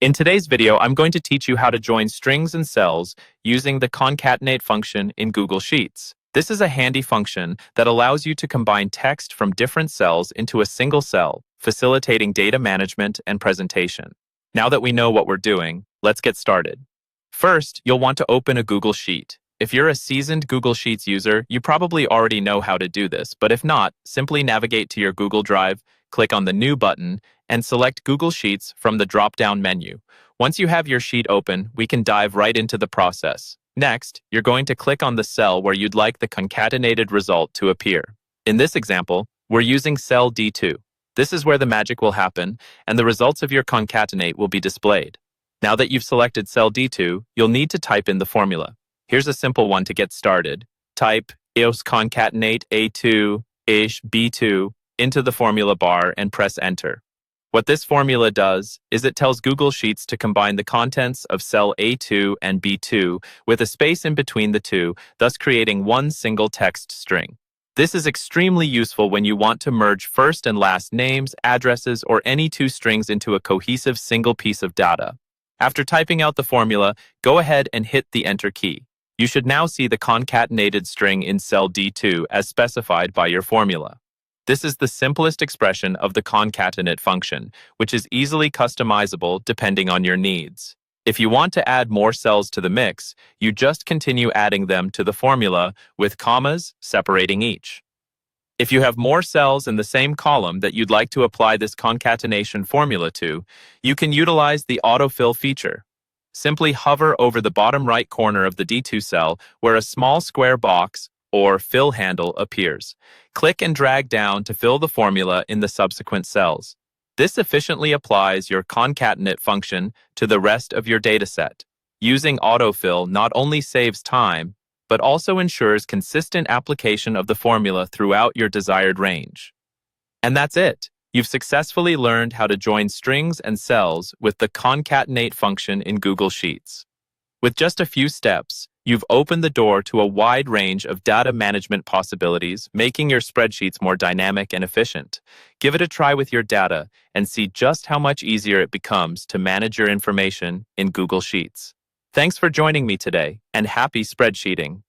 In today's video, I'm going to teach you how to join strings and cells using the concatenate function in Google Sheets. This is a handy function that allows you to combine text from different cells into a single cell, facilitating data management and presentation. Now that we know what we're doing, let's get started. First, you'll want to open a Google Sheet. If you're a seasoned Google Sheets user, you probably already know how to do this, but if not, simply navigate to your Google Drive, click on the New button, and select Google Sheets from the drop-down menu. Once you have your sheet open, we can dive right into the process. Next, you're going to click on the cell where you'd like the concatenated result to appear. In this example, we're using cell D2. This is where the magic will happen, and the results of your concatenate will be displayed. Now that you've selected cell D2, you'll need to type in the formula. Here's a simple one to get started. Type EOS concatenate A2 ish B2 into the formula bar and press enter. What this formula does is it tells Google Sheets to combine the contents of cell A2 and B2 with a space in between the two, thus creating one single text string. This is extremely useful when you want to merge first and last names, addresses, or any two strings into a cohesive single piece of data. After typing out the formula, go ahead and hit the Enter key. You should now see the concatenated string in cell D2 as specified by your formula. This is the simplest expression of the concatenate function, which is easily customizable depending on your needs. If you want to add more cells to the mix, you just continue adding them to the formula with commas separating each. If you have more cells in the same column that you'd like to apply this concatenation formula to, you can utilize the autofill feature. Simply hover over the bottom right corner of the D2 cell where a small square box or fill handle appears. Click and drag down to fill the formula in the subsequent cells. This efficiently applies your concatenate function to the rest of your dataset. Using autofill not only saves time, but also ensures consistent application of the formula throughout your desired range. And that's it. You've successfully learned how to join strings and cells with the concatenate function in Google Sheets. With just a few steps, you've opened the door to a wide range of data management possibilities, making your spreadsheets more dynamic and efficient. Give it a try with your data and see just how much easier it becomes to manage your information in Google Sheets. Thanks for joining me today, and happy spreadsheeting.